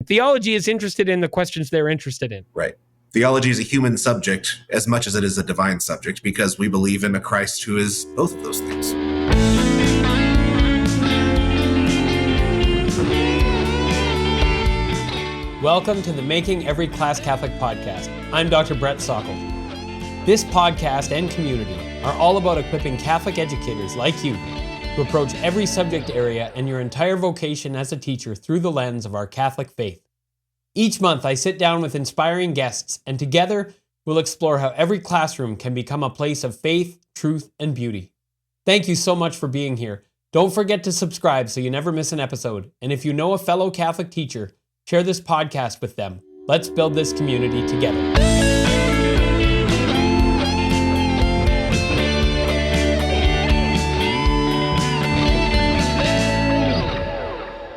theology is interested in the questions they're interested in. Right. Theology is a human subject as much as it is a divine subject because we believe in a Christ who is both of those things. Welcome to the Making Every Class Catholic podcast. I'm Dr. Brett Sockel. This podcast and community are all about equipping Catholic educators like you to approach every subject area and your entire vocation as a teacher through the lens of our Catholic faith. Each month, I sit down with inspiring guests, and together, we'll explore how every classroom can become a place of faith, truth, and beauty. Thank you so much for being here. Don't forget to subscribe so you never miss an episode. And if you know a fellow Catholic teacher, share this podcast with them. Let's build this community together.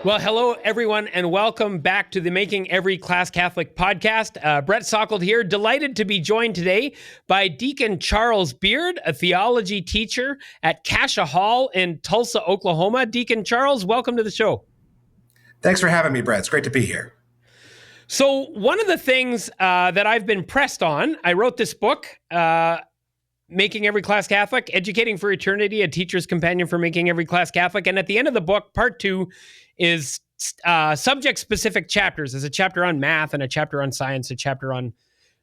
Well, hello, everyone, and welcome back to the Making Every Class Catholic podcast. Brett Sockel here, delighted to be joined today by Deacon Charles Beard, a theology teacher at Cascia Hall in Tulsa, Oklahoma. Deacon Charles, welcome to the show. Thanks for having me, Brett. It's great to be here. So one of the things that I've been pressed on, I wrote this book, Making Every Class Catholic, Educating for Eternity, a Teacher's Companion for Making Every Class Catholic. And at the end of the book, part 2 is subject-specific chapters. There's a chapter on math and a chapter on science, a chapter on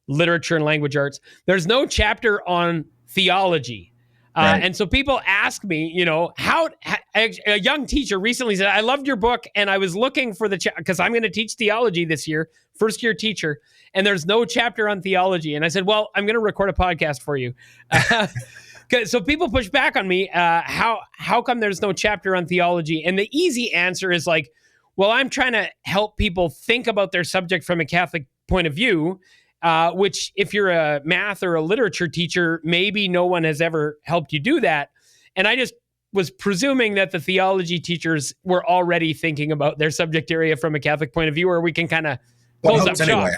literature and language arts. There's no chapter on theology. Right. And so people ask me, a young teacher recently said, I loved your book and I was looking for the because I'm going to teach theology this year, first year teacher, and there's no chapter on theology. And I said, well, I'm going to record a podcast for you. So people push back on me. How come there's no chapter on theology? And the easy answer is like, well, I'm trying to help people think about their subject from a Catholic point of view, which if you're a math or a literature teacher, maybe no one has ever helped you do that. And I just was presuming that the theology teachers were already thinking about their subject area from a Catholic point of view, or we can kind of close up shop. Anyway.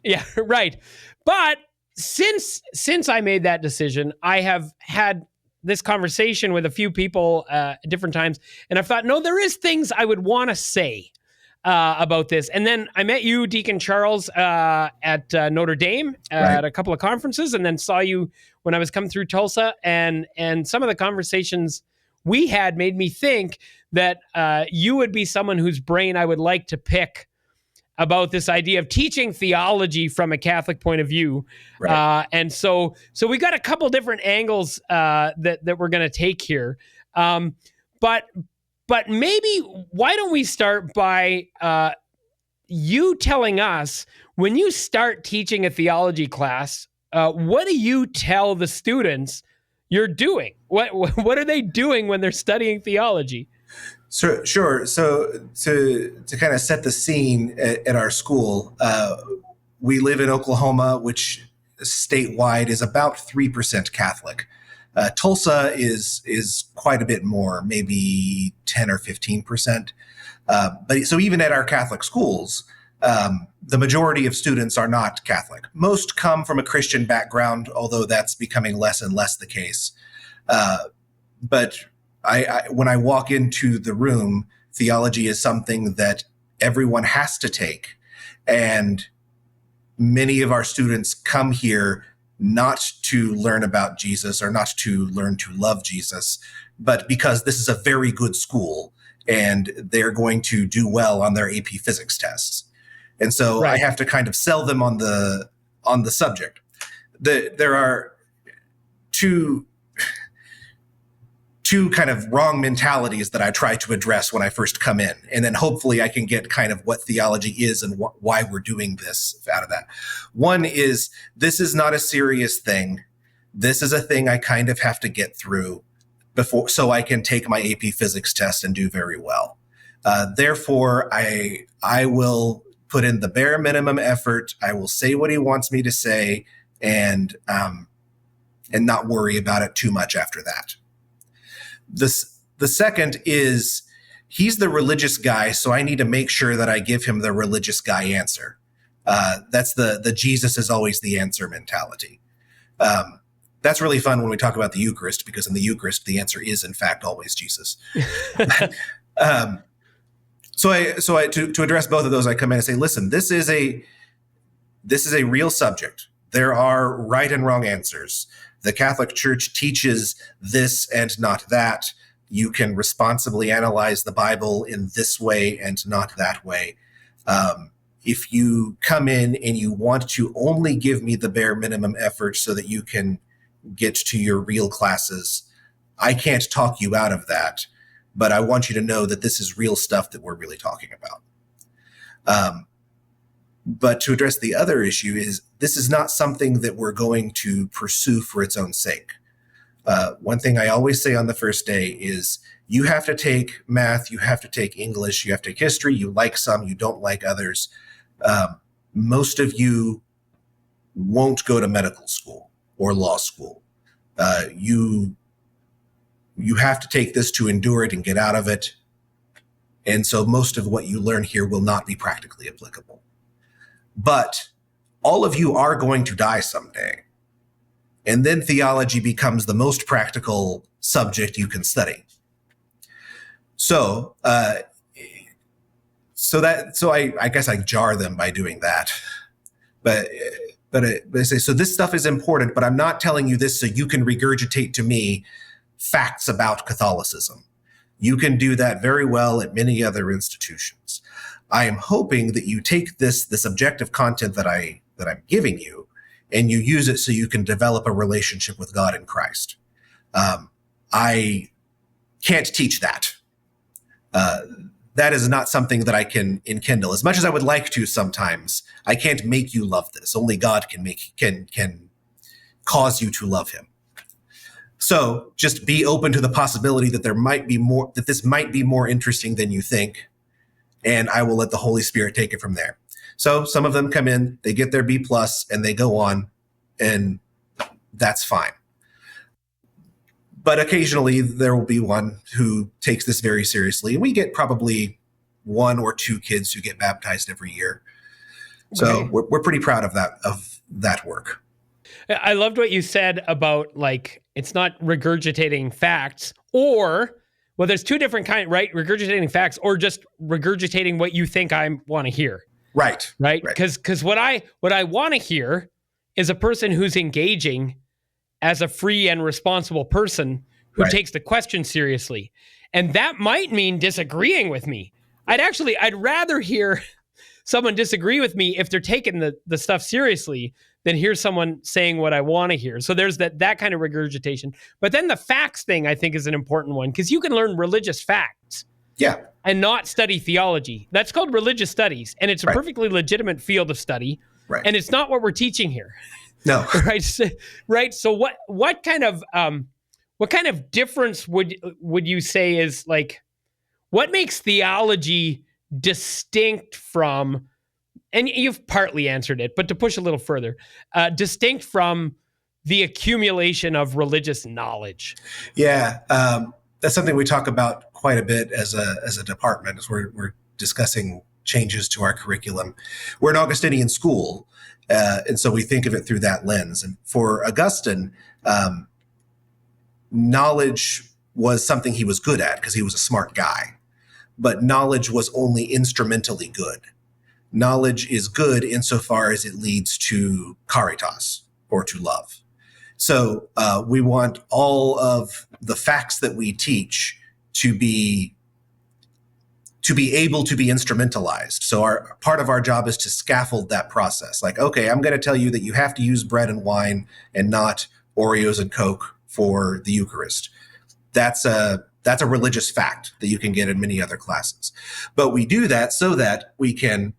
Yeah, right. But since I made that decision, I have had this conversation with a few people at different times, and I've thought, no, there is things I would want to say about this. And then I met you, Deacon Charles, at Notre Dame at a couple of conferences, and then saw you when I was coming through Tulsa, and some of the conversations we had made me think that you would be someone whose brain I would like to pick about this idea of teaching theology from a Catholic point of view. Right. And so we got a couple different angles that we're going to take here. But maybe why don't we start by you telling us, when you start teaching a theology class, what do you tell the students you're doing? What are they doing when they're studying theology? So, sure. So to kind of set the scene at our school, we live in Oklahoma, which statewide is about 3% Catholic. Tulsa is quite a bit more, maybe 10 or 15%. But so even at our Catholic schools, the majority of students are not Catholic. Most come from a Christian background, although that's becoming less and less the case. But when I walk into the room, theology is something that everyone has to take. And many of our students come here not to learn about Jesus or not to learn to love Jesus, but because this is a very good school and they're going to do well on their AP physics tests. And so I have to kind of sell them on the subject. There are two kind of wrong mentalities that I try to address when I first come in. And then hopefully I can get kind of what theology is and why we're doing this out of that. One is, this is not a serious thing. This is a thing I kind of have to get through before, so I can take my AP physics test and do very well. Therefore, I will put in the bare minimum effort. I will say what he wants me to say and not worry about it too much after that. The second is, he's the religious guy, so I need to make sure that I give him the religious guy answer. That's the Jesus is always the answer mentality. That's really fun when we talk about the Eucharist, because in the Eucharist, the answer is, in fact, always Jesus. To address both of those, I come in and say, listen, this is a real subject. There are right and wrong answers. The Catholic Church teaches this and not that. You can responsibly analyze the Bible in this way and not that way. If you come in and you want to only give me the bare minimum effort so that you can get to your real classes, I can't talk you out of that. But I want you to know that this is real stuff that we're really talking about. But to address the other issue is this is not something that we're going to pursue for its own sake. One thing I always say on the first day is you have to take math, you have to take English, you have to take history, you like some, you don't like others. Most of you won't go to medical school or law school. You have to take this to endure it and get out of it. And so most of what you learn here will not be practically applicable. But all of you are going to die someday. And then theology becomes the most practical subject you can study. So I guess I jar them by doing that. But I say, so this stuff is important, but I'm not telling you this so you can regurgitate to me facts about Catholicism. You can do that very well at many other institutions. I am hoping that you take this objective content that I'm giving you and you use it so you can develop a relationship with God in Christ. I can't teach that. That is not something that I can enkindle. As much as I would like to sometimes, I can't make you love this. Only God can cause you to love him. So just be open to the possibility that this might be more interesting than you think, and I will let the Holy Spirit take it from there. So some of them come in, they get their B+, and they go on, and that's fine. But occasionally there will be one who takes this very seriously, and we get probably 1 or 2 kids who get baptized every year. So Okay. we're pretty proud of that work. I loved what you said about, like, it's not regurgitating facts, or, well, there's two different kinds, right? Regurgitating facts or just regurgitating what you think I want to hear. Right. Right. Because what I want to hear is a person who's engaging as a free and responsible person who takes the question seriously. And that might mean disagreeing with me. I'd rather hear someone disagree with me if they're taking the stuff seriously than hear someone saying what I want to hear. So there's that kind of regurgitation. But then the facts thing, I think, is an important one, because you can learn religious facts. Yeah. And not study theology. That's called religious studies, and it's a perfectly legitimate field of study. Right. And it's not what we're teaching here. No. Right. So what kind of difference would you say is, like, what makes theology distinct from, and you've partly answered it, but to push a little further, distinct from the accumulation of religious knowledge? Yeah. That's something we talk about quite a bit as a department as we're discussing changes to our curriculum. We're an Augustinian school, and so we think of it through that lens. And for Augustine, knowledge was something he was good at because he was a smart guy. But knowledge was only instrumentally good. Knowledge is good insofar as it leads to caritas, or to love. So we want all of the facts that we teach to be able to be instrumentalized. So part of our job is to scaffold that process. Like, okay, I'm going to tell you that you have to use bread and wine and not Oreos and Coke for the Eucharist. That's a religious fact that you can get in many other classes. But we do that so that we can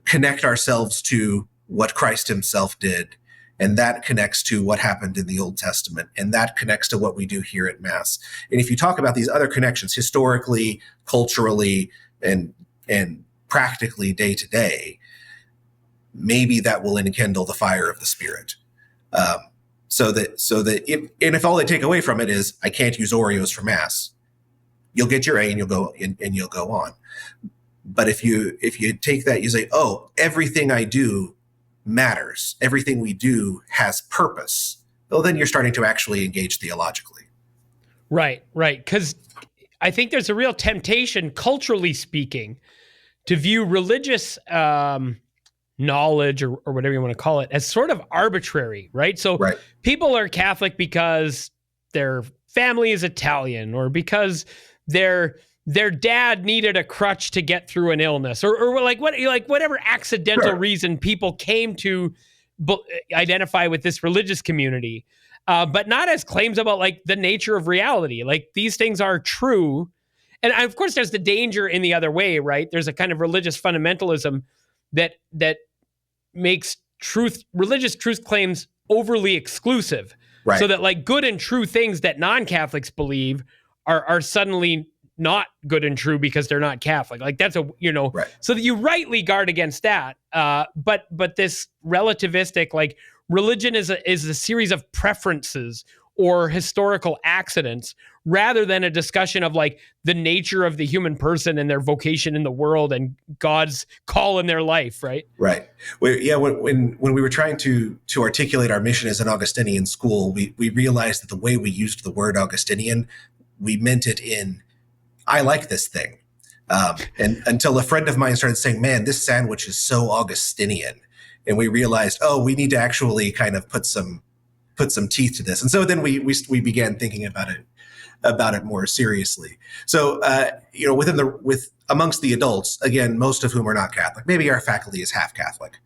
connect ourselves to what Christ himself did. And that connects to what happened in the Old Testament. And that connects to what we do here at Mass. And if you talk about these other connections historically, culturally, and practically day to day, maybe that will enkindle the fire of the Spirit. So that if all they take away from it is, I can't use Oreos for Mass, you'll get your A and you'll go on. But if you take that, you say, oh, everything I do matters. Everything we do has purpose. Well, then you're starting to actually engage theologically. Right. Because I think there's a real temptation, culturally speaking, to view religious knowledge or whatever you want to call it as sort of arbitrary, right? So Right. people are Catholic because their family is Italian, or because their dad needed a crutch to get through an illness, or like whatever accidental Sure. reason people came to identify with this religious community, but not as claims about like the nature of reality. Like these things are true. And of course, there's the danger in the other way, right? There's a kind of religious fundamentalism that makes religious truth claims overly exclusive, Right. so that like good and true things that non-Catholics believe are suddenly not good and true because they're not Catholic. Like that's Right. so that you rightly guard against that. But this relativistic, like religion is a series of preferences or historical accidents, rather than a discussion of like the nature of the human person and their vocation in the world and God's call in their life, right? Right. When we were trying to articulate our mission as an Augustinian school, we realized that the way we used the word Augustinian, we meant it in, I like this thing. And until a friend of mine started saying, man, this sandwich is so Augustinian. And we realized, oh, we need to actually kind of put some teeth to this. And so then we began thinking about it more seriously. So, amongst the adults, again, most of whom are not Catholic, maybe our faculty is half Catholic.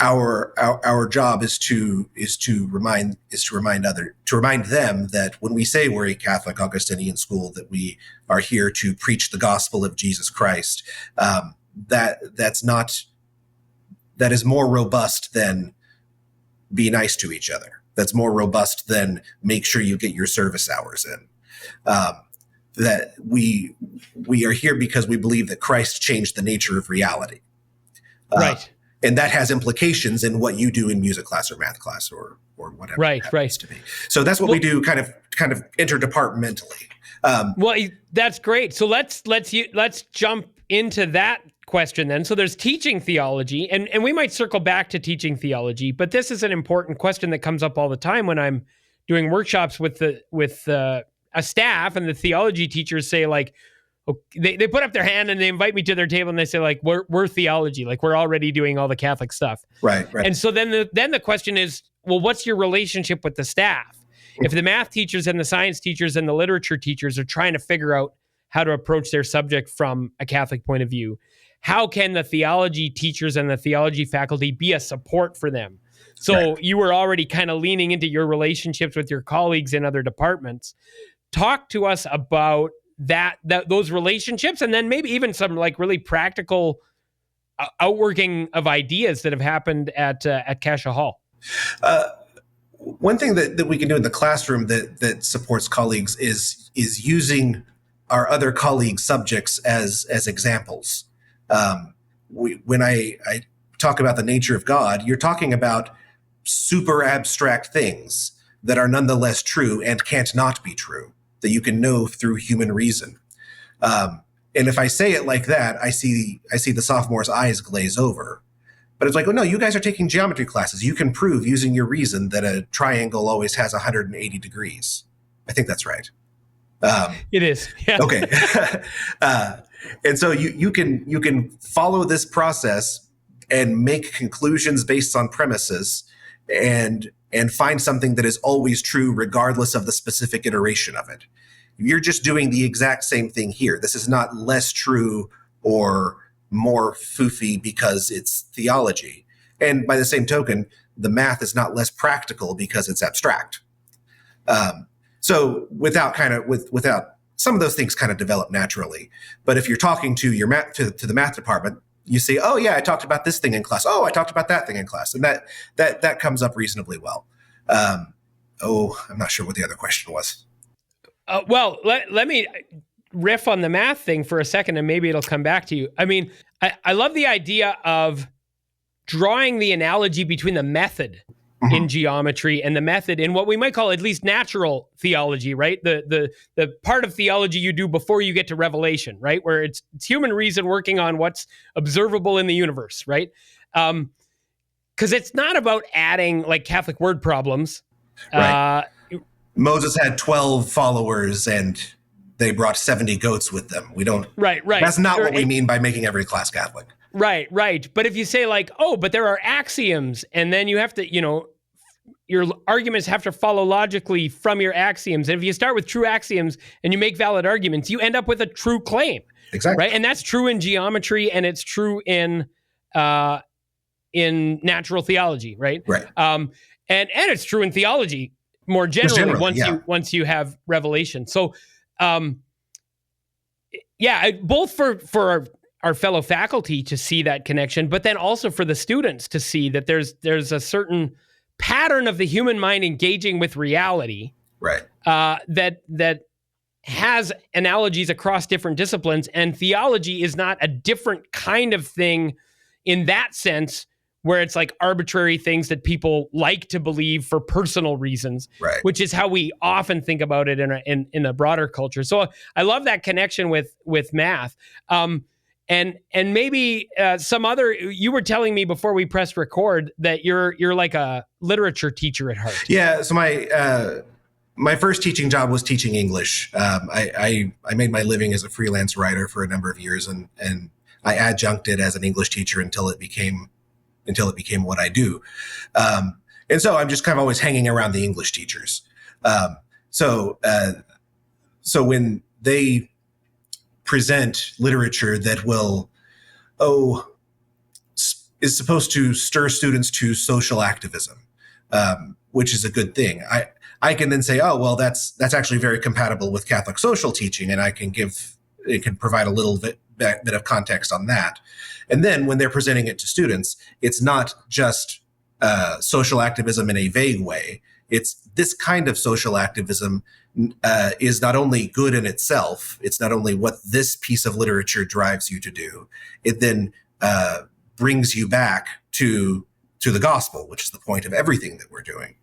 Our job is to remind them that when we say we're a Catholic Augustinian school, that we are here to preach the gospel of Jesus Christ. That is more robust than be nice to each other. That's more robust than make sure you get your service hours in. That we are here because we believe that Christ changed the nature of reality. Right. And that has implications in what you do in music class or math class or whatever Right, it happens right. to be. So that's what we do kind of interdepartmentally. Well, that's great. So let's jump into that question then. So there's teaching theology, and we might circle back to teaching theology, but this is an important question that comes up all the time when I'm doing workshops with a staff, and the theology teachers say like, they put up their hand and they invite me to their table and they say like, we're theology, like we're already doing all the Catholic stuff. Right. And so then the question is, well, what's your relationship with the staff? If the math teachers and the science teachers and the literature teachers are trying to figure out how to approach their subject from a Catholic point of view, how can the theology teachers and the theology faculty be a support for them? So right. You were already kind of leaning into your relationships with your colleagues in other departments. Talk to us about those relationships, and then maybe even some like really practical outworking of ideas that have happened at Cascia Hall. One thing that we can do in the classroom that supports colleagues is using our other colleagues' subjects as examples. When I talk about the nature of God, you're talking about super abstract things that are nonetheless true and can't not be true, that you can know through human reason. And if I say it like that, I see the sophomores' eyes glaze over. But it's like, oh no, you guys are taking geometry classes. You can prove using your reason that a triangle always has 180 degrees. I think that's right. It is. Yeah. Okay. And so you can follow this process and make conclusions based on premises and find something that is always true regardless of the specific iteration of it. You're just doing the exact same thing here. This is not less true or more foofy because it's theology. And by the same token, the math is not less practical because it's abstract. So without some of those things kind of develop naturally. But if you're talking to your math to the math department, you say, oh yeah, I talked about this thing in class. Oh, I talked about that thing in class. And that comes up reasonably well. I'm not sure what the other question was. Well, let me riff on the math thing for a second, and maybe it'll come back to you. I mean, I love the idea of drawing the analogy between the method in geometry and the method in what we might call at least natural theology, right? The part of theology you do before you get to revelation, right? Where it's human reason working on what's observable in the universe, right? Because it's not about adding like Catholic word problems. Right. Moses had 12 followers and they brought 70 goats with them. We don't. Right. That's not what we mean by making every class Catholic. Right. But if you say like, oh, but there are axioms, and then you have to, your arguments have to follow logically from your axioms. And if you start with true axioms and you make valid arguments, you end up with a true claim. Exactly. Right. And that's true in geometry, and it's true in natural theology. Right. Right. And it's true in theology more generally once you have revelation. So, both for our fellow faculty to see that connection, but then also for the students to see that there's a certain pattern of the human mind engaging with reality, right? That has analogies across different disciplines, and theology is not a different kind of thing in that sense, where it's like arbitrary things that people like to believe for personal reasons, right? Which is how we often think about it in a broader culture. So I love that connection with math. And maybe some other. You were telling me before we pressed record that you're like a literature teacher at heart. Yeah. So my first teaching job was teaching English. I made my living as a freelance writer for a number of years, and I adjuncted as an English teacher until it became what I do. And so I'm just kind of always hanging around the English teachers. So when they present literature that is supposed to stir students to social activism, which is a good thing. I can then say, oh, well, that's actually very compatible with Catholic social teaching, and it can provide a little bit of context on that. And then when they're presenting it to students, it's not just social activism in a vague way. It's this kind of social activism is not only good in itself. It's not only what this piece of literature drives you to do. It then brings you back to the gospel, which is the point of everything that we're doing.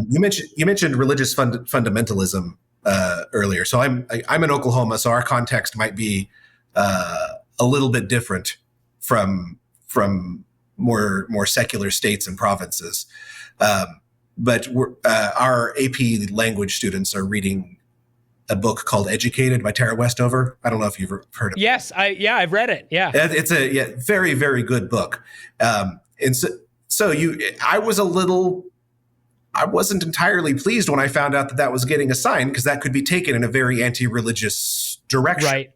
You mentioned religious fundamentalism earlier. So I'm in Oklahoma, so our context might be a little bit different from more secular states and provinces. But our AP language students are reading a book called Educated by Tara Westover. I don't know if you've heard of it. Yes, I've read it. Yeah. It's a very, very good book. And so I wasn't entirely pleased when I found out that was getting assigned, because that could be taken in a very anti-religious direction. Right.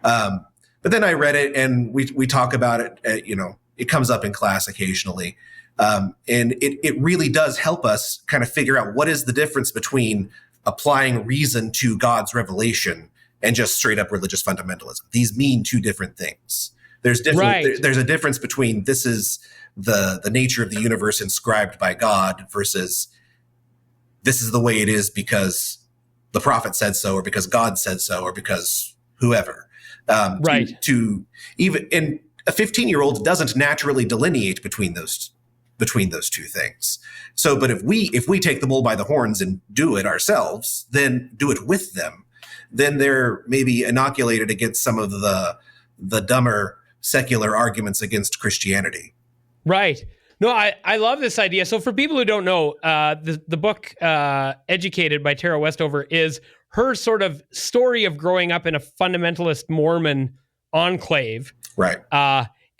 But then I read it, and we talk about it. It comes up in class occasionally, and it really does help us kind of figure out what is the difference between applying reason to God's revelation and just straight up religious fundamentalism. These mean two different things. There's a difference between this is the nature of the universe inscribed by God versus this is the way it is because the prophet said so, or because God said so, or because whoever. Right. To even, and a 15-year-old doesn't naturally delineate between those two things. So, but if we take the bull by the horns and do it ourselves, then do it with them, then they're maybe inoculated against some of the dumber secular arguments against Christianity. Right. No, I love this idea. So for people who don't know, the book Educated by Tara Westover is her sort of story of growing up in a fundamentalist Mormon enclave. Right.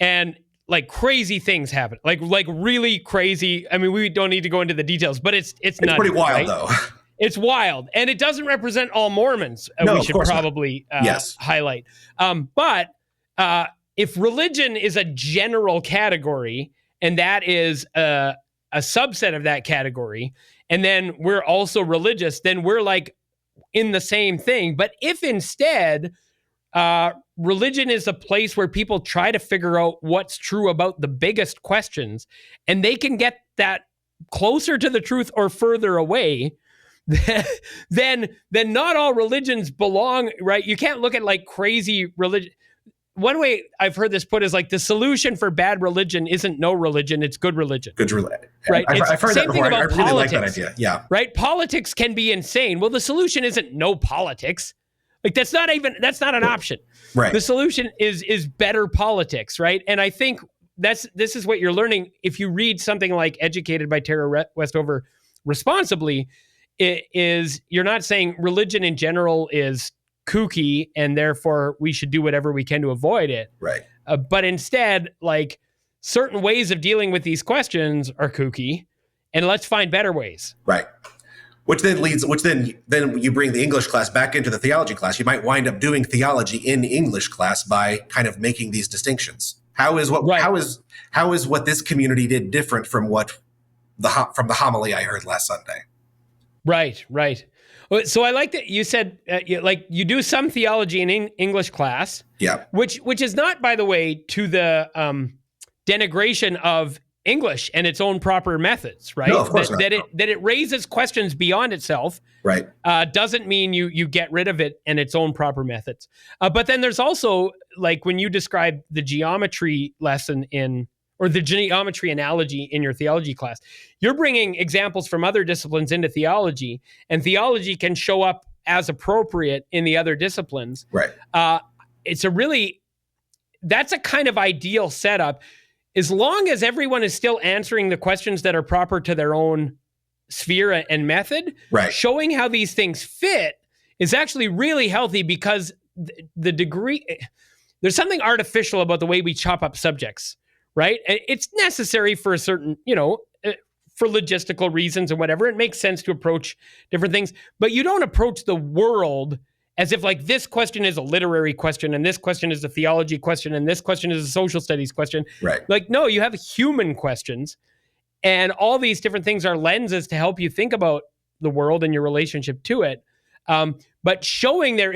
And like crazy things happen, like really crazy. I mean, we don't need to go into the details, but it's nutty, pretty wild, right? though. It's wild, and it doesn't represent all Mormons. No, we should probably highlight. But if religion is a general category, and that is a subset of that category, and then we're also religious, then we're like in the same thing. But if instead religion is a place where people try to figure out what's true about the biggest questions, and they can get that closer to the truth or further away, then not all religions belong, right? You can't look at like crazy religion. One way I've heard this put is like the solution for bad religion isn't no religion, it's good religion. Good religion. Right? I've heard that before. I really politics, like that idea. Yeah. Right? Politics can be insane. Well, the solution isn't no politics. Like that's not an option. Right. The solution is better politics, right? And I think this is what you're learning if you read something like Educated by Tara Westover responsibly, is you're not saying religion in general is kooky and therefore we should do whatever we can to avoid it. Right. But instead, like, certain ways of dealing with these questions are kooky, and let's find better ways. Right. Which then you bring the English class back into the theology class. You might wind up doing theology in English class by kind of making these distinctions. How is what this community did different from what from the homily I heard last Sunday? Right. So I like that you said you do some theology in English class. Yeah. Which is not, by the way, to the denigration of English and its own proper methods, right? No, of course not. That it raises questions beyond itself, right? Doesn't mean you get rid of it and its own proper methods. But then there's also, like, when you describe the geometry lesson or the geometry analogy in your theology class, you're bringing examples from other disciplines into theology, and theology can show up as appropriate in the other disciplines. Right. That's a kind of ideal setup, as long as everyone is still answering the questions that are proper to their own sphere and method. Right. Showing how these things fit is actually really healthy, because the degree, there's something artificial about the way we chop up subjects, right? It's necessary for a certain, for logistical reasons and whatever. It makes sense to approach different things, but you don't approach the world as if, like, this question is a literary question and this question is a theology question and this question is a social studies question. Right. Like, no, you have human questions, and all these different things are lenses to help you think about the world and your relationship to it. But showing their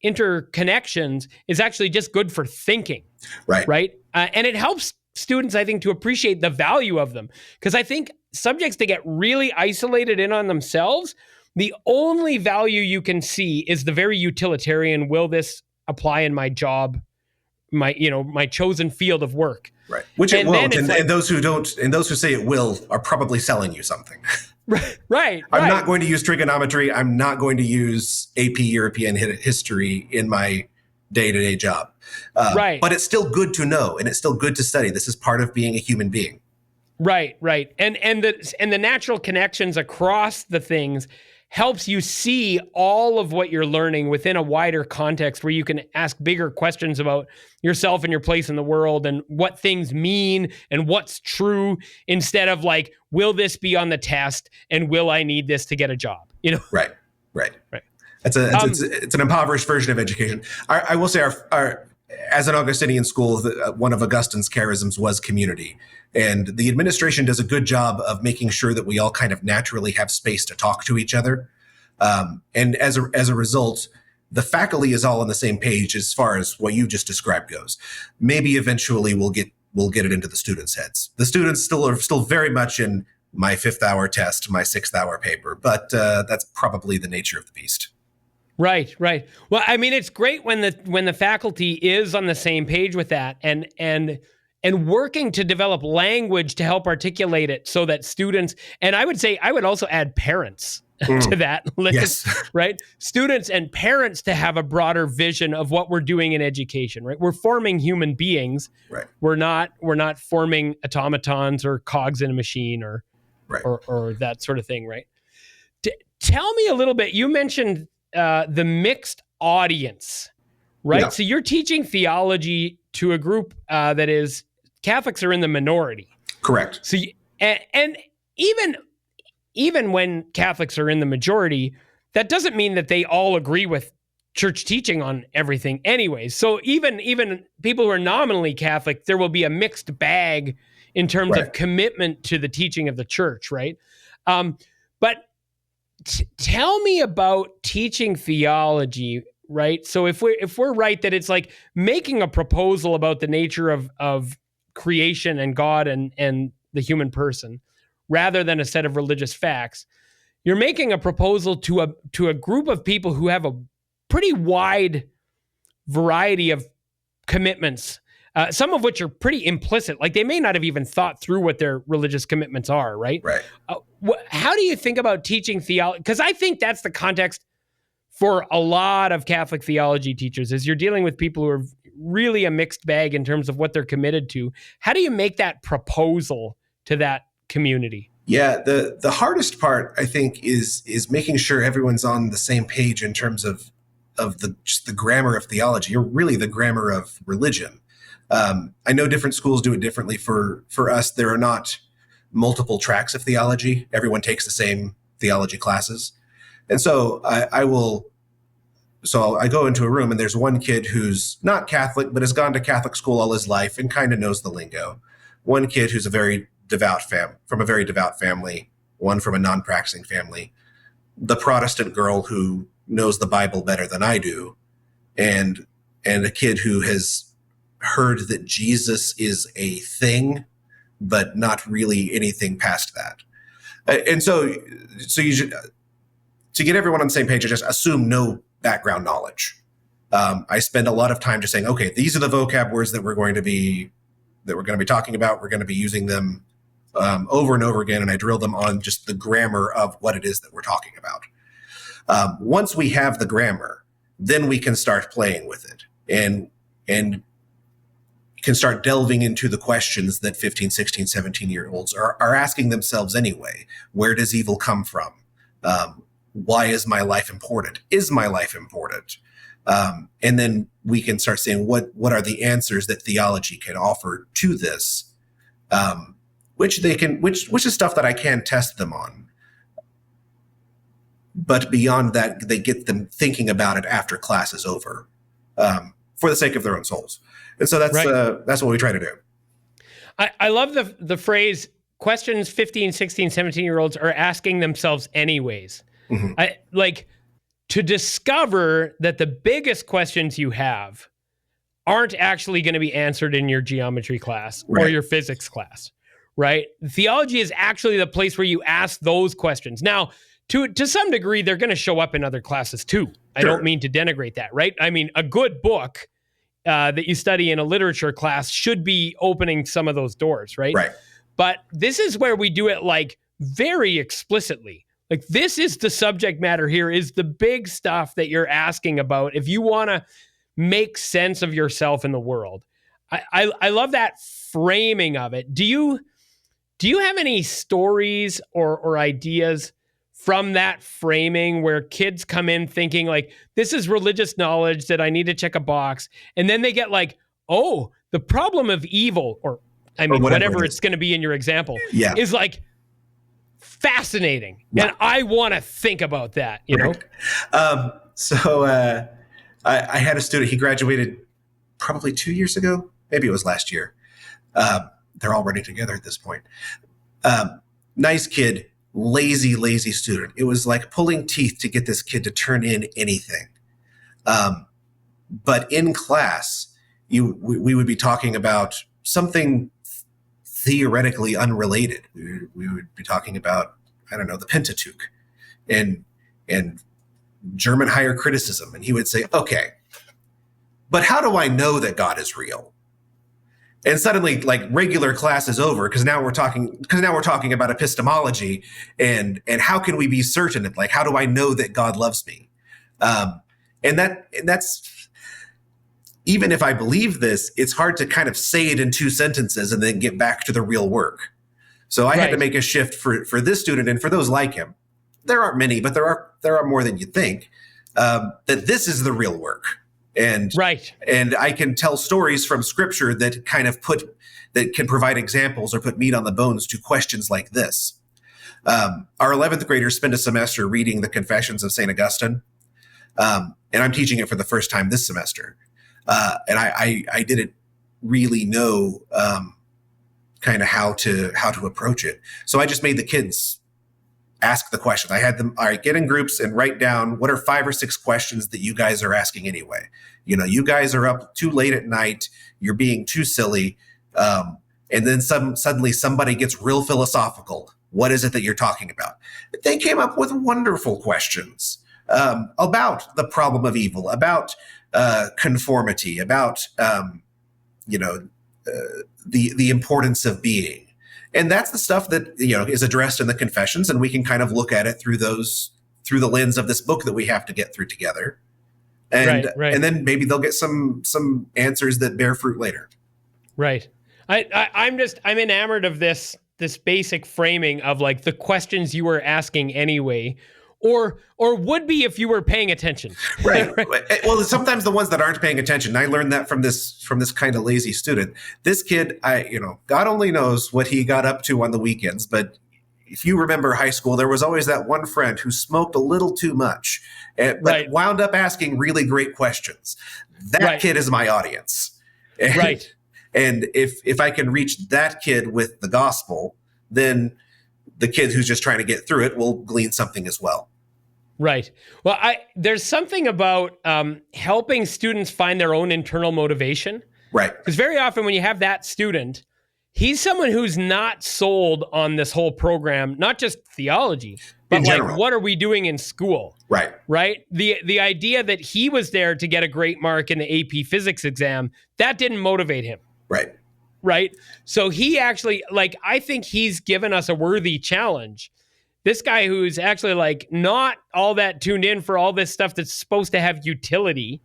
interconnections is actually just good for thinking. Right. Right. And it helps students, I think, to appreciate the value of them. Because I think subjects that get really isolated in on themselves, the only value you can see is the very utilitarian, will this apply in my job, my chosen field of work? Right. Which it won't. And those who don't, and those who say it will, are probably selling you something. Right. I'm not going to use trigonometry. I'm not going to use AP European history in my day-to-day job. Right. But it's still good to know, and it's still good to study. This is part of being a human being. Right. And the natural connections across the things helps you see all of what you're learning within a wider context, where you can ask bigger questions about yourself and your place in the world and what things mean and what's true, instead of, like, will this be on the test and will I need this to get a job? Right. It's an impoverished version of education. I will say our as an Augustinian school, one of Augustine's charisms was community. And the administration does a good job of making sure that we all kind of naturally have space to talk to each other. And as a result, the faculty is all on the same page as far as what you just described goes. Maybe eventually we'll get it into the students' heads. The students are still very much in my 5th hour test, my 6th hour paper, but that's probably the nature of the beast. Right. Well, I mean, it's great when the faculty is on the same page with that and working to develop language to help articulate it, so that students, and I would also add parents to that list, yes. Right? Students and parents to have a broader vision of what we're doing in education, right? We're forming human beings. Right. We're not forming automatons or cogs in a machine or that sort of thing, right? Tell me a little bit. You mentioned the mixed audience, right? Yeah. So you're teaching theology to a group that is, Catholics are in the minority. Correct. So and even when Catholics are in the majority, that doesn't mean that they all agree with church teaching on everything anyways. So even people who are nominally Catholic, there will be a mixed bag in terms of commitment to the teaching of the church, right? But tell me about teaching theology, right? So if we're right that it's like making a proposal about the nature of creation and God and the human person, rather than a set of religious facts, you're making a proposal to a group of people who have a pretty wide variety of commitments, some of which are pretty implicit. Like, they may not have even thought through what their religious commitments are, right? Right. How do you think about teaching theology? Because I think that's the context for a lot of Catholic theology teachers, is you're dealing with people who are really a mixed bag in terms of what they're committed to. How do you make that proposal to that community? Yeah, the hardest part, I think, is making sure everyone's on the same page in terms of just the grammar of theology, or really the grammar of religion. I know different schools do it differently. For us, there are not multiple tracks of theology. Everyone takes the same theology classes, and so I will. So I go into a room and there's one kid who's not Catholic, but has gone to Catholic school all his life and kind of knows the lingo. One kid who's a very devout from a very devout family, one from a non-practicing family, the Protestant girl who knows the Bible better than I do, and a kid who has heard that Jesus is a thing, but not really anything past that. And so you should, to get everyone on the same page, I just assume no background knowledge. I spend a lot of time just saying, okay, these are the vocab words that we're going to be talking about. We're going to be using them over and over again, and I drill them on just the grammar of what it is that we're talking about. Once we have the grammar, then we can start playing with it and can start delving into the questions that 15, 16, 17-year-olds are asking themselves anyway. Where does evil come from? Why is my life important? Is my life important? And then we can start saying, what are the answers that theology can offer to this? Which is stuff that I can test them on. But beyond that, they get them thinking about it after class is over, for the sake of their own souls. And so that's what we try to do. I love the phrase, questions 15, 16, 17-year-olds are asking themselves anyways. Mm-hmm. To discover that the biggest questions you have aren't actually going to be answered in your geometry class or your physics class, right? Theology is actually the place where you ask those questions. Now, to some degree, they're going to show up in other classes too. I don't mean to denigrate that, right? I mean, a good book that you study in a literature class should be opening some of those doors, right? Right. But this is where we do it very explicitly. This is the subject matter here, is the big stuff that you're asking about if you want to make sense of yourself in the world. I love that framing of it. Do you have any stories or ideas from that framing where kids come in thinking this is religious knowledge that I need to check a box, and then they get oh, the problem of evil, or whatever it's going to be in your example, is fascinating, and I want to think about that, you know? So I had a student, he graduated probably 2 years ago, maybe it was last year. They're all running together at this point. Nice kid, lazy student. It was like pulling teeth to get this kid to turn in anything. But in class, we would be talking about something theoretically unrelated. We would be talking about, I don't know, the Pentateuch and German higher criticism. And he would say, okay, but how do I know that God is real? And suddenly regular class is over because now we're talking about epistemology and how can we be certain that how do I know that God loves me? And that's, even if I believe this, it's hard to kind of say it in two sentences and then get back to the real work. So I had to make a shift for this student and for those like him. There aren't many, but there are more than you think, that this is the real work. And I can tell stories from scripture that that can provide examples or put meat on the bones to questions like this. Our 11th graders spend a semester reading the Confessions of St. Augustine. And I'm teaching it for the first time this semester. And I didn't really know kind of how to approach it. So I just made the kids ask the question. I had them, all right, get in groups and write down what are 5 or 6 questions that you guys are asking anyway. You guys are up too late at night. You're being too silly. And then suddenly somebody gets real philosophical. What is it that you're talking about? They came up with wonderful questions about the problem of evil, about conformity, about the importance of being. And that's the stuff that is addressed in the Confessions, and we can kind of look at it through the lens of this book that we have to get through together. And and then maybe they'll get some answers that bear fruit later. Right. I'm enamored of this this basic framing of like the questions you were asking anyway, or would be if you were paying attention. Right. Well, sometimes the ones that aren't paying attention. I learned that from this kind of lazy student. This kid, God only knows what he got up to on the weekends, but if you remember high school, there was always that one friend who smoked a little too much, but wound up asking really great questions. That kid is my audience. Right. And if I can reach that kid with the gospel, then the kid who's just trying to get through it will glean something as well. Right. Well, there's something about helping students find their own internal motivation. Right. Because very often when you have that student, he's someone who's not sold on this whole program, not just theology, but like, what are we doing in school? Right. Right. The idea that he was there to get a great mark in the AP physics exam, that didn't motivate him. Right. Right. So he actually, like, I think he's given us a worthy challenge. This guy who's actually like not all that tuned in for all this stuff that's supposed to have utility.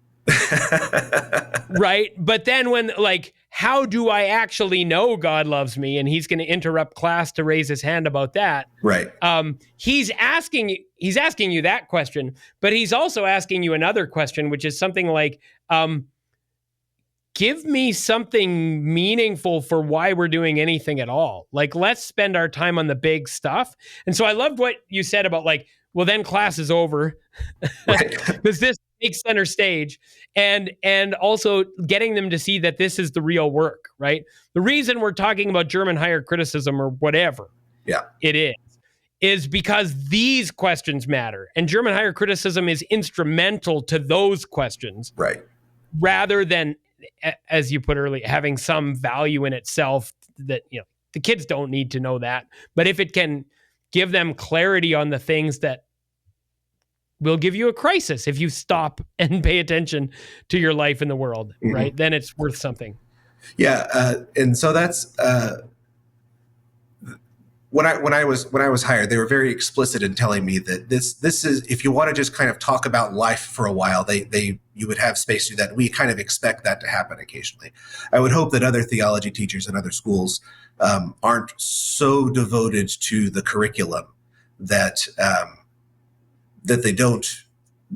Right. But then when like, how do I actually know God loves me? And he's going to interrupt class to raise his hand about that. Right. He's asking you that question, but he's also asking you another question, which is something like, give me something meaningful for why we're doing anything at all. Like, let's spend our time on the big stuff. And so I loved what you said about like, well, then class is over because this takes center stage, and also getting them to see that this is the real work, right? The reason we're talking about German higher criticism or whatever it is because these questions matter. And German higher criticism is instrumental to those questions. Right. Rather than, as you put earlier, having some value in itself that, the kids don't need to know that. But if it can give them clarity on the things that will give you a crisis if you stop and pay attention to your life in the world, right? Then it's worth something. Yeah. And so that's, when I was hired, they were very explicit in telling me that this is, if you want to just kind of talk about life for a while, you would have space to do that. We kind of expect that to happen occasionally. I would hope that other theology teachers in other schools aren't so devoted to the curriculum that they don't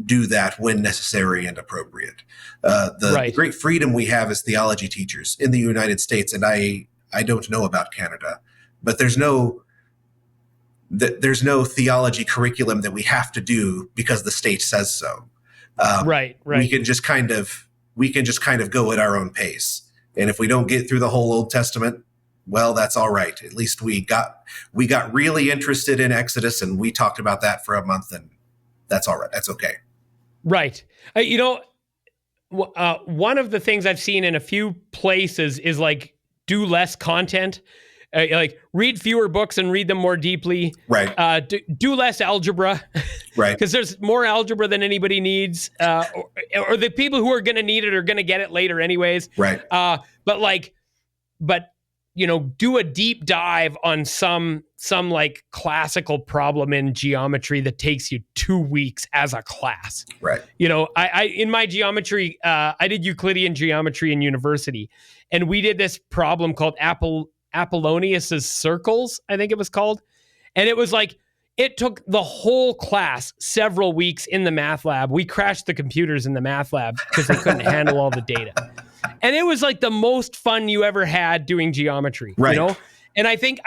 do that when necessary and appropriate. The great freedom we have as theology teachers in the United States, and I don't know about Canada, but there's no theology curriculum that we have to do because the state says so. Right. We can just kind of go at our own pace. And if we don't get through the whole Old Testament, well, that's all right. At least we got really interested in Exodus, and we talked about that for a month, and that's all right. That's okay. Right. One of the things I've seen in a few places is like do less content. Like read fewer books and read them more deeply. Right. Do less algebra. Right. Because there's more algebra than anybody needs. Or the people who are going to need it are going to get it later anyways. Right. But do a deep dive on some like classical problem in geometry that takes you 2 weeks as a class. Right. I in my geometry, I did Euclidean geometry in university, and we did this problem called Apollonius's circles, I think it was called. And it was like, it took the whole class several weeks in the math lab. We crashed the computers in the math lab because they couldn't handle all the data. And it was like the most fun you ever had doing geometry, right. And I think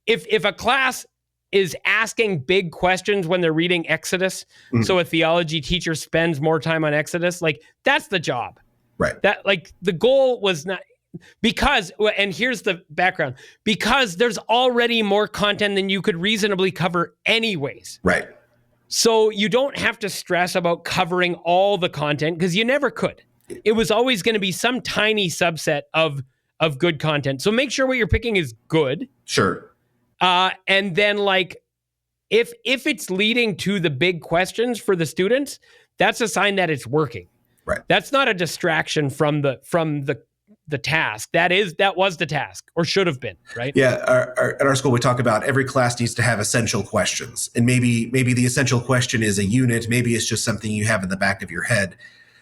if a class is asking big questions when they're reading Exodus, so a theology teacher spends more time on Exodus, like that's the job. Right. That like the goal was not, because, and here's the background, because there's already more content than you could reasonably cover anyways. Right. So you don't have to stress about covering all the content because you never could. It was always going to be some tiny subset of good content. So make sure what you're picking is good. Sure. And then like, if it's leading to the big questions for the students, that's a sign that it's working. Right. That's not a distraction from the task. That was the task, or should have been, right? Yeah. At our school, we talk about every class needs to have essential questions, and maybe the essential question is a unit. Maybe it's just something you have in the back of your head.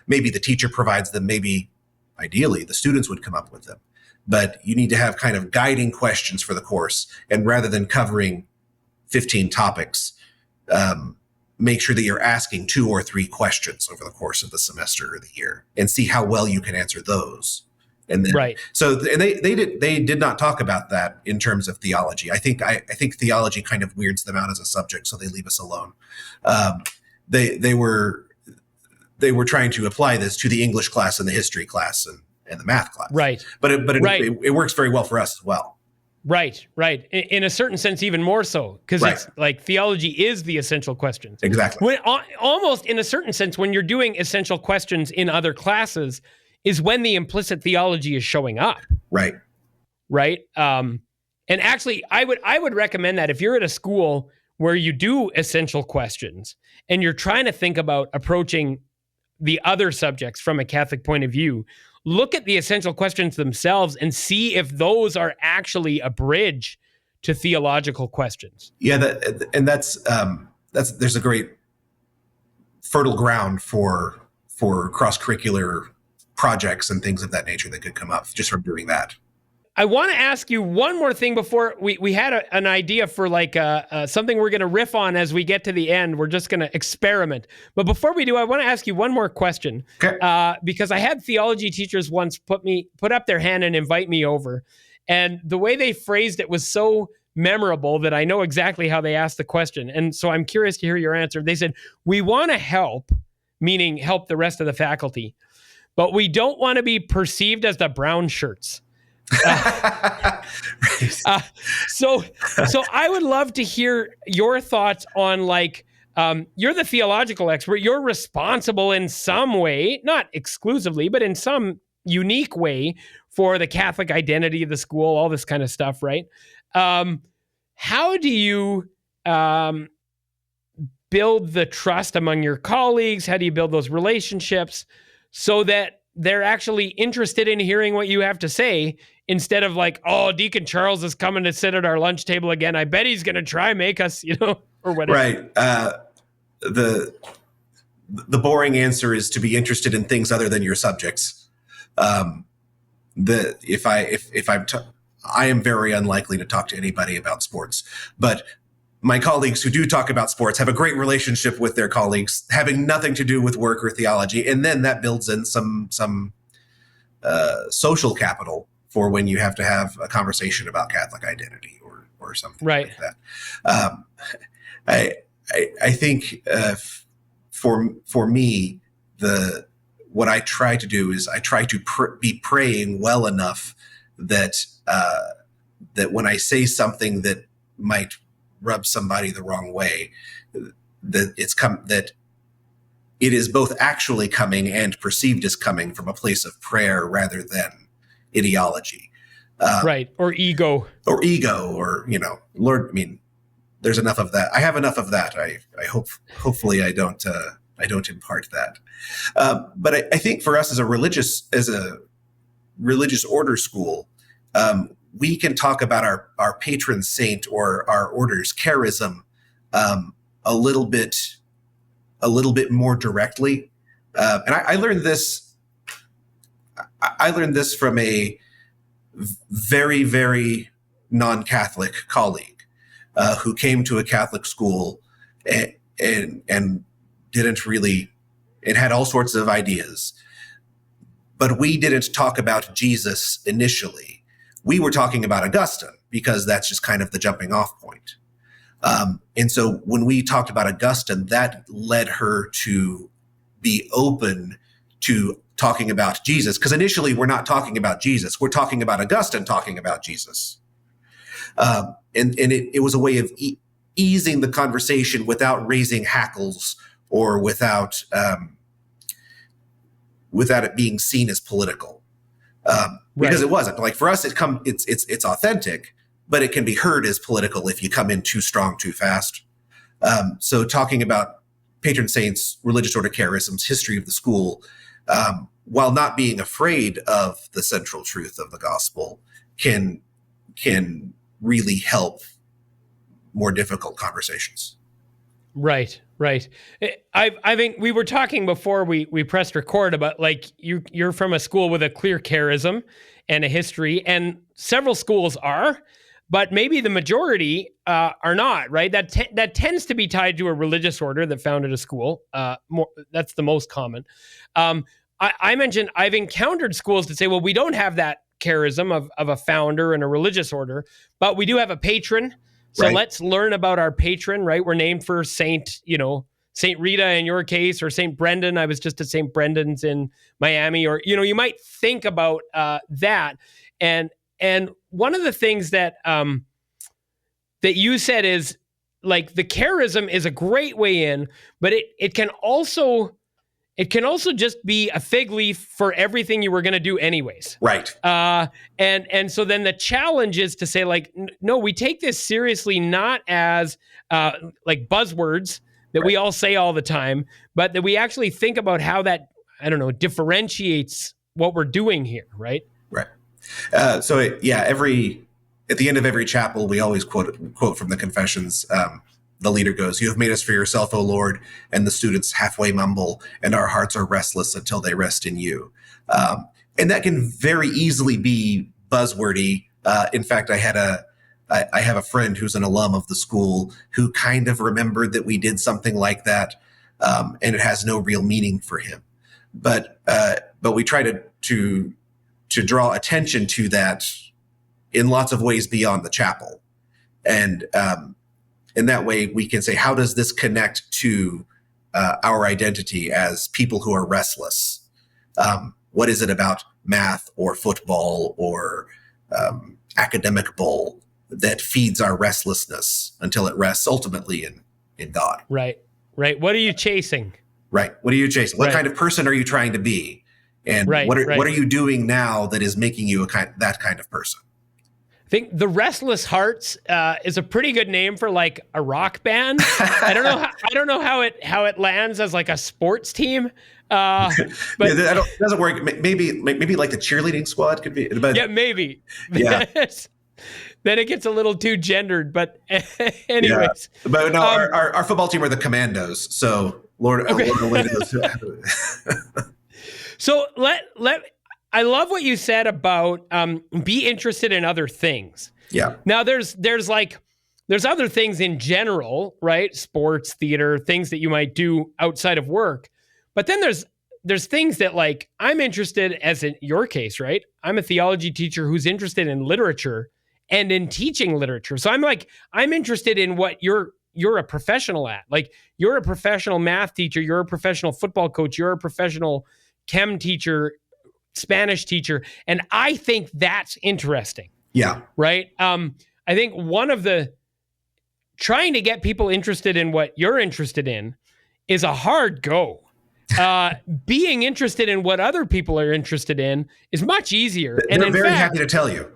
Maybe the teacher provides them. Maybe ideally, the students would come up with them. But you need to have kind of guiding questions for the course. And rather than covering 15 topics, make sure that you're asking 2 or 3 questions over the course of the semester or the year and see how well you can answer those. And then, right. So, and they did not talk about that in terms of theology. I think theology kind of weirds them out as a subject, so they leave us alone. They were trying to apply this to the English class and the history class and the math class. Right. But it works very well for us as well. Right. In a certain sense, even more so, because it's like theology is the essential questions. Exactly. Almost in a certain sense, when you're doing essential questions in other classes, is when the implicit theology is showing up. Right. And actually, I would recommend that if you're at a school where you do essential questions and you're trying to think about approaching the other subjects from a Catholic point of view, look at the essential questions themselves and see if those are actually a bridge to theological questions. Yeah, there's a great fertile ground for cross-curricular projects and things of that nature that could come up just from doing that. I want to ask you one more thing before we had an idea for like something we're going to riff on as we get to the end. We're just going to experiment. But before we do, I want to ask you one more question. Okay. Because I had theology teachers once put up their hand and invite me over. And the way they phrased it was so memorable that I know exactly how they asked the question. And so I'm curious to hear your answer. They said, we want to help, meaning help the rest of the faculty, but we don't want to be perceived as the brown shirts. So I would love to hear your thoughts on like, you're the theological expert. You're responsible in some way, not exclusively, but in some unique way for the Catholic identity of the school, all this kind of stuff, right? How do you build the trust among your colleagues? How do you build those relationships so that they're actually interested in hearing what you have to say instead of like, oh, Deacon Charles is coming to sit at our lunch table again. I bet he's going to try make us, or whatever. Right. The boring answer is to be interested in things other than your subjects. I am very unlikely to talk to anybody about sports, but my colleagues who do talk about sports have a great relationship with their colleagues, having nothing to do with work or theology. And then that builds in some social capital for when you have to have a conversation about Catholic identity or something like that. I think for me, what I try to do is I try to be praying well enough that when I say something that might rub somebody the wrong way, that it is both actually coming and perceived as coming from a place of prayer rather than ideology. Right. Or ego, or, Lord, I mean, there's enough of that. I have enough of that. I hopefully I don't impart that. But I think for us as a religious order school, we can talk about our patron saint or our order's charism a little bit more directly. And I learned this. I learned this from a very, very non-Catholic colleague who came to a Catholic school and didn't really. It had all sorts of ideas, but we didn't talk about Jesus initially. We were talking about Augustine because that's just kind of the jumping off point. And so when we talked about Augustine, that led her to be open to talking about Jesus. Because initially we're not talking about Jesus. We're talking about Augustine talking about Jesus. And it was a way of easing the conversation without raising hackles or without it being seen as political. Because it wasn't. Like for us, it's authentic, but it can be heard as political if you come in too strong, too fast. So talking about patron saints, religious order charisms, history of the school, while not being afraid of the central truth of the gospel, can really help more difficult conversations. Right, right. I think we were talking before we pressed record about like you're from a school with a clear charism and a history, and several schools are, but maybe the majority are not. Right. That tends to be tied to a religious order that founded a school. That's the most common. I mentioned I've encountered schools that say, well, we don't have that charism of a founder and a religious order, but we do have a patron. So let's learn about our patron, right? We're named for Saint Rita in your case, or Saint Brendan. I was just at Saint Brendan's in Miami, or, you might think about that. And one of the things that you said is like the charism is a great way in, but it can also just be a fig leaf for everything you were going to do anyways. Right. And so then the challenge is to say like, no, we take this seriously, not as like buzzwords that we all say all the time, but that we actually think about how that, differentiates what we're doing here. Right. Right. At the end of every chapel, we always quote from the Confessions. The leader goes, "You have made us for yourself, O Lord," and the students halfway mumble, "And our hearts are restless until they rest in you." And that can very easily be buzzwordy. In fact, I have a friend who's an alum of the school who kind of remembered that we did something like that, and it has no real meaning for him. But we try to draw attention to that in lots of ways beyond the chapel, and in that way, we can say, how does this connect to our identity as people who are restless? What is it about math or football or academic bowl that feeds our restlessness until it rests ultimately in God? Right, right. What are you chasing? Right. What are you chasing? What kind of person are you trying to be? And what are you doing now that is making you that kind of person? I think the Restless Hearts is a pretty good name for like a rock band. I don't know how it lands as like a sports team. But it doesn't work. Maybe like the cheerleading squad could be. But, yeah, maybe. Yeah. Then it gets a little too gendered. But anyways, yeah. But no, our football team are the Commandos. So Lord only knows. So I love what you said about be interested in other things. Yeah. Now there's other things in general, right? Sports, theater, things that you might do outside of work. But then there's things that like I'm interested, as in your case, right? I'm a theology teacher who's interested in literature and in teaching literature. So I'm interested in what you're a professional at. Like you're a professional math teacher, you're a professional football coach, you're a professional chem teacher, Spanish teacher. And I think that's interesting. Yeah. Right. I think one of the trying to get people interested in what you're interested in is a hard go. Being interested in what other people are interested in is much easier. They're very happy to tell you.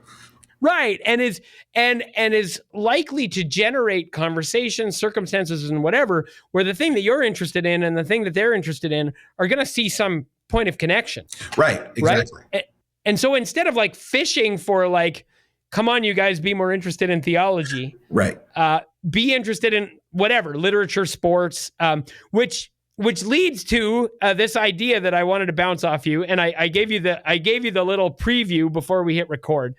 Right. And is likely to generate conversations, circumstances, and whatever, where the thing that you're interested in and the thing that they're interested in are going to see some point of connection. Right. Exactly. Right? And so instead of like fishing for like, come on, you guys, be more interested in theology. Right. Be interested in whatever, literature, sports, which leads to this idea that I wanted to bounce off you. And I gave you the little preview before we hit record.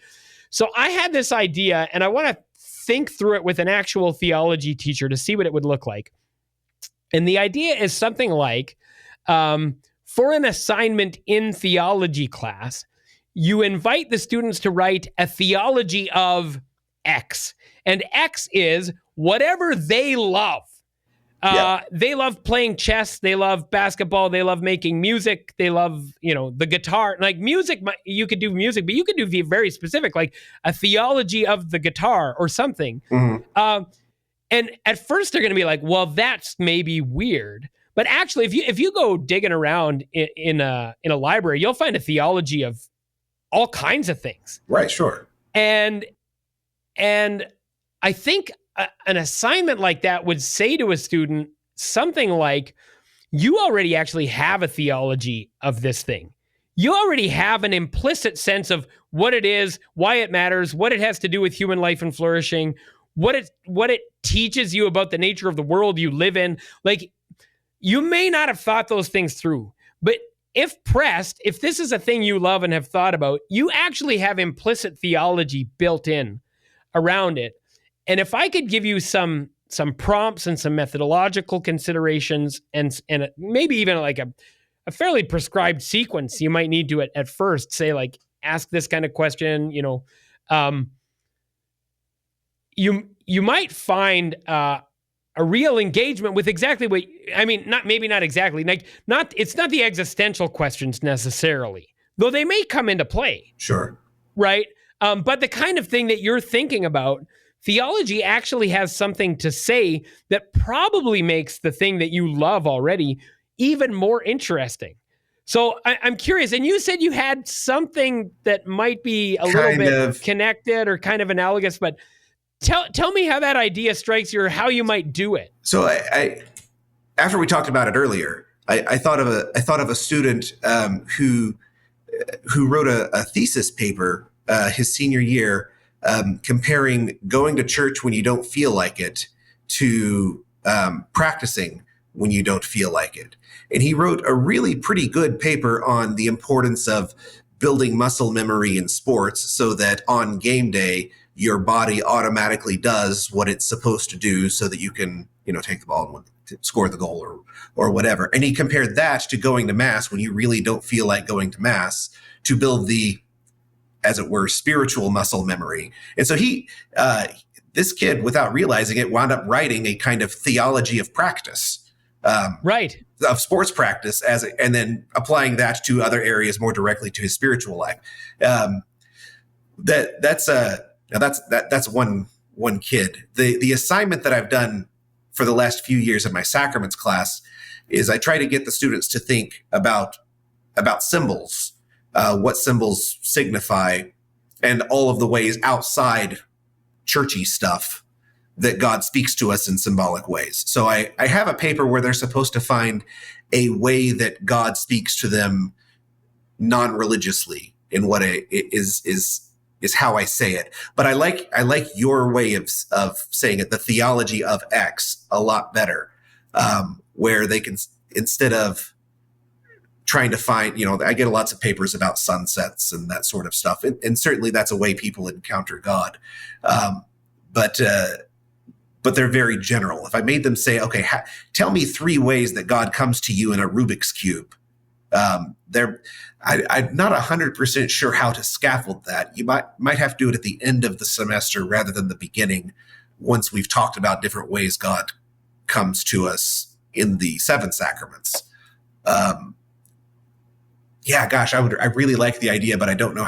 So I had this idea and I want to think through it with an actual theology teacher to see what it would look like. And the idea is something like, for an assignment in theology class, you invite the students to write a theology of X. And X is whatever they love. They love playing chess. They love basketball. They love making music. They love, the guitar. Like music, you could do music, but you could do very specific, like a theology of the guitar or something. Mm-hmm. And at first they're going to be like, well, that's maybe weird. But actually, if you go digging around in a library, you'll find a theology of all kinds of things. Right. Sure. And I think an assignment like that would say to a student something like, you already actually have a theology of this thing. You already have an implicit sense of what it is, why it matters, what it has to do with human life and flourishing, what it teaches you about the nature of the world you live in. Like, you may not have thought those things through, but if pressed, if this is a thing you love and have thought about, you actually have implicit theology built in around it. And if I could give you some prompts and some methodological considerations and maybe even like a fairly prescribed sequence you might need to at first, say like, ask this kind of question, you might find a real engagement with exactly what, I mean, not exactly, like it's not the existential questions necessarily, though they may come into play. Sure. Right. But the kind of thing that you're thinking about, theology actually has something to say that probably makes the thing that you love already even more interesting. So I'm curious, and you said you had something that might be a little bit connected or kind of analogous, but tell me how that idea strikes you or how you might do it. So I after we talked about it earlier, I thought of a student who wrote a thesis paper his senior year, comparing going to church when you don't feel like it to practicing when you don't feel like it. And he wrote a really pretty good paper on the importance of building muscle memory in sports so that on game day, your body automatically does what it's supposed to do so that you can, take the ball and score the goal or whatever. And he compared that to going to mass when you really don't feel like going to mass to build the, as it were, spiritual muscle memory. And so this kid, without realizing it, wound up writing a kind of theology of practice. Right. Of sports practice and then applying that to other areas more directly to his spiritual life. That's one kid. The assignment that I've done for the last few years of my sacraments class is I try to get the students to think about symbols, what symbols signify, and all of the ways outside churchy stuff that God speaks to us in symbolic ways. So I have a paper where they're supposed to find a way that God speaks to them non-religiously in what is how I say it. But I like your way of saying it, the theology of X, a lot better, where they can, instead of trying to find, I get lots of papers about sunsets and that sort of stuff. And certainly that's a way people encounter God. But they're very general. If I made them say, okay, tell me 3 ways that God comes to you in a Rubik's Cube, I'm not 100% sure how to scaffold that. You might have to do it at the end of the semester rather than the beginning, once we've talked about different ways God comes to us in the 7 sacraments. I really like the idea, but I don't know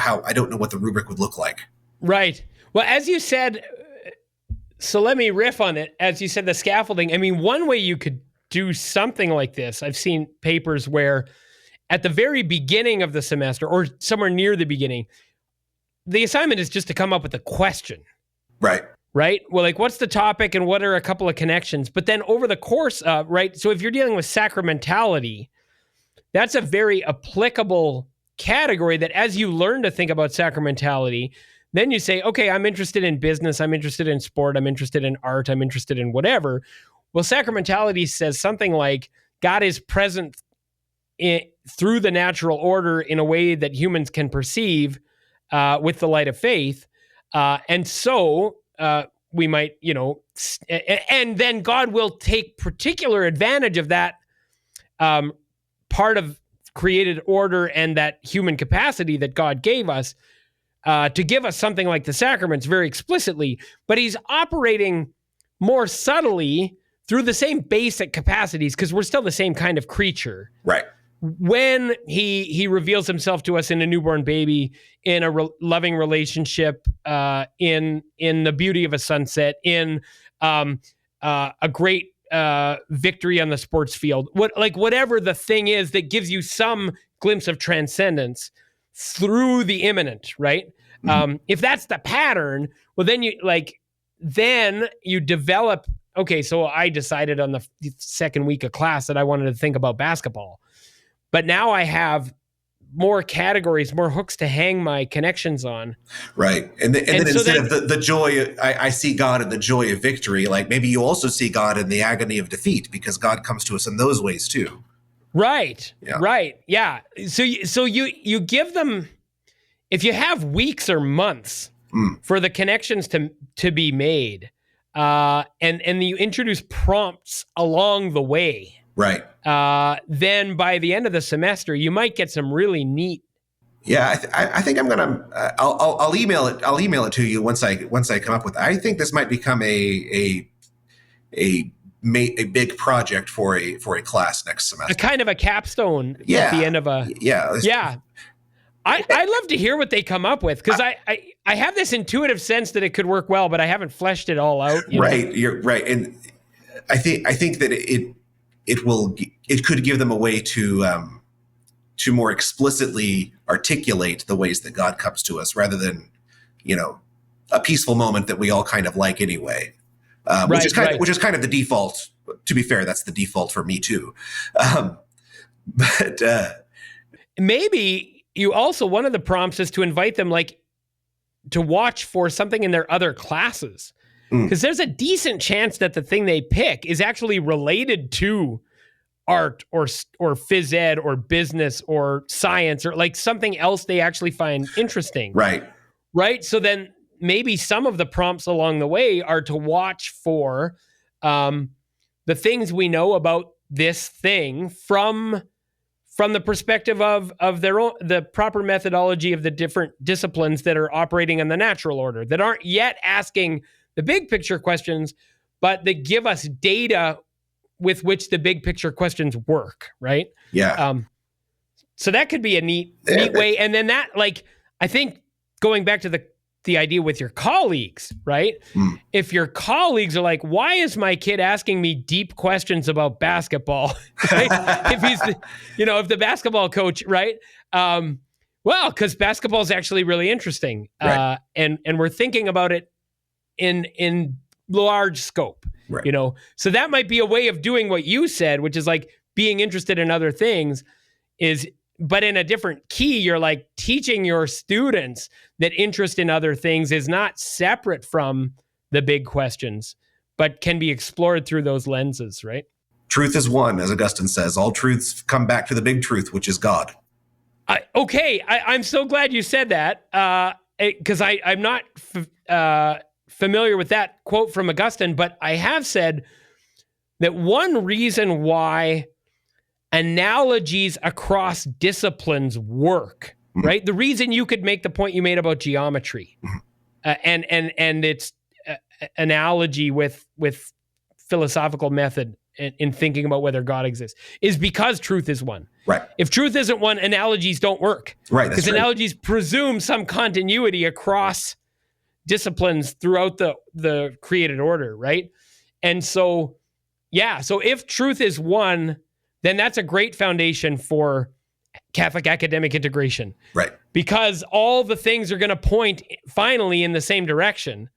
what the rubric would look like. Right. Well, as you said, so let me riff on it. As you said, the scaffolding, I mean, one way you could do something like this, I've seen papers where at the very beginning of the semester or somewhere near the beginning, the assignment is just to come up with a question. Right. Right? Well, like, what's the topic and what are a couple of connections? But then over the course of, right? So if you're dealing with sacramentality, that's a very applicable category that as you learn to think about sacramentality, then you say, okay, I'm interested in business, I'm interested in sport, I'm interested in art, I'm interested in whatever. Well, sacramentality says something like God is present through the natural order in a way that humans can perceive with the light of faith. And so we might, and then God will take particular advantage of that part of created order and that human capacity that God gave us to give us something like the sacraments very explicitly, but he's operating more subtly through the same basic capacities because we're still the same kind of creature. Right. When he reveals himself to us in a newborn baby, in a loving relationship, in the beauty of a sunset, in a great victory on the sports field, whatever the thing is that gives you some glimpse of transcendence through the immanent, right? Mm-hmm. If that's the pattern, well, then you develop. Okay, so I decided on the second week of class that I wanted to think about basketball, but now I have more categories, more hooks to hang my connections on. Right. And then so instead of the joy, I see God in the joy of victory. Like maybe you also see God in the agony of defeat, because God comes to us in those ways too. Right. Yeah. Right. Yeah. So you give them, if you have weeks or months for the connections to be made, and you introduce prompts along the way, right? Then by the end of the semester, you might get some really neat. Yeah, I think I'm gonna. I'll email it. I'll email it to you once I come up with it. I think this might become a big project for a class next semester. A kind of a capstone at the end of a. Yeah. I'd love to hear what they come up with, because I have this intuitive sense that it could work well, but I haven't fleshed it all out. Right, you're right, and I think that it could give them a way to more explicitly articulate the ways that God comes to us, rather than a peaceful moment that we all kind of like anyway, which is kind of the default. To be fair, that's the default for me too, but maybe. You also, one of the prompts is to invite them to watch for something in their other classes, because there's a decent chance that the thing they pick is actually related to art or phys ed or business or science, or like something else they actually find interesting. Right. So then maybe some of the prompts along the way are to watch for the things we know about this thing from the perspective of the proper methodology of the different disciplines that are operating in the natural order, that aren't yet asking the big picture questions, but that give us data with which the big picture questions work, right? Yeah. So that could be a neat way. And then that, I think going back to the idea with your colleagues, right? If your colleagues are like, why is my kid asking me deep questions about basketball? Right? If he's, if the basketball coach, right? Well, because basketball is actually really interesting. Right. And we're thinking about it in large scope, right. So that might be a way of doing what you said, which is like being interested in other things but in a different key. You're like teaching your students that interest in other things is not separate from the big questions, but can be explored through those lenses, right? Truth is one, as Augustine says. All truths come back to the big truth, which is God. I'm so glad you said that, because I'm not familiar with that quote from Augustine, but I have said that one reason why analogies across disciplines work, right? The reason you could make the point you made about geometry, and its analogy with philosophical method in thinking about whether God exists, is because truth is one. Right. If truth isn't one, analogies don't work. Right. Because analogies presume some continuity across disciplines throughout the created order, right? And so, so if truth is one, then that's a great foundation for Catholic academic integration. Right. Because all the things are going to point finally in the same direction.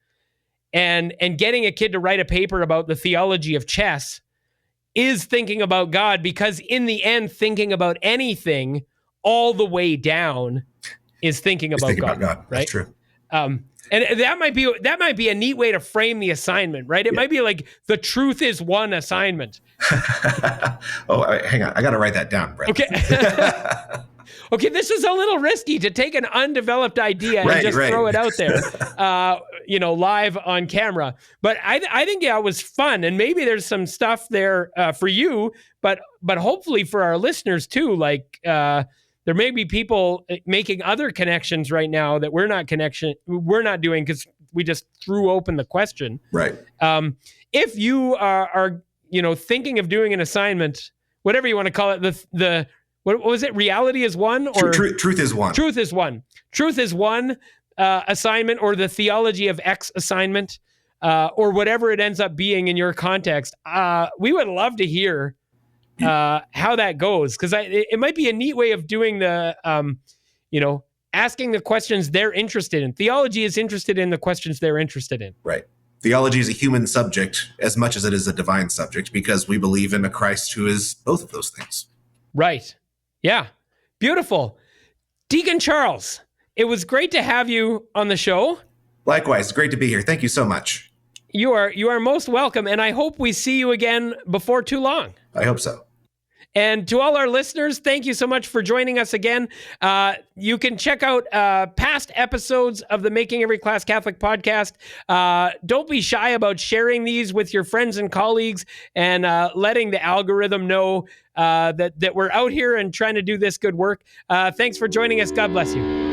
And getting a kid to write a paper about the theology of chess is thinking about God, because in the end, thinking about anything all the way down is thinking about God. Right? That's true. And that might be a neat way to frame the assignment, right? It might be like the truth is one assignment. Hang on. I got to write that down, Brett. Okay. Okay, this is a little risky to take an undeveloped idea and just throw it out there, live on camera. But I think it was fun, and maybe there's some stuff there for you, but hopefully for our listeners too. There may be people making other connections right now that we're not doing because we just threw open the question. Right. If you are thinking of doing an assignment, whatever you want to call it, what was it? Reality is one, or truth is one. Truth is one. Truth is one assignment, or the theology of X assignment, or whatever it ends up being in your context. We would love to hear how that goes, because it might be a neat way of doing the, asking the questions they're interested in. Theology is interested in the questions they're interested in. Right. Theology is a human subject as much as it is a divine subject, because we believe in a Christ who is both of those things. Right. Yeah. Beautiful. Deacon Charles, it was great to have you on the show. Likewise, great to be here. Thank you so much. You are most welcome, and I hope we see you again before too long. I hope so. And to all our listeners, thank you so much for joining us again. You can check out past episodes of the Making Every Class Catholic podcast. Don't be shy about sharing these with your friends and colleagues and letting the algorithm know that we're out here and trying to do this good work. Thanks for joining us. God bless you.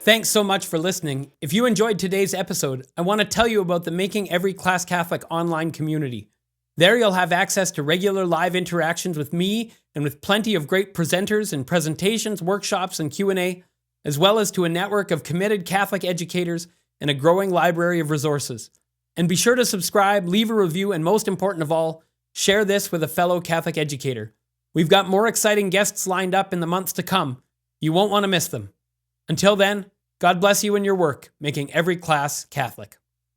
Thanks so much for listening. If you enjoyed today's episode, I want to tell you about the Making Every Class Catholic online community. There you'll have access to regular live interactions with me and with plenty of great presenters and presentations, workshops, and Q&A, as well as to a network of committed Catholic educators and a growing library of resources. And be sure to subscribe, leave a review, and most important of all, share this with a fellow Catholic educator. We've got more exciting guests lined up in the months to come. You won't want to miss them. Until then, God bless you in your work, making every class Catholic.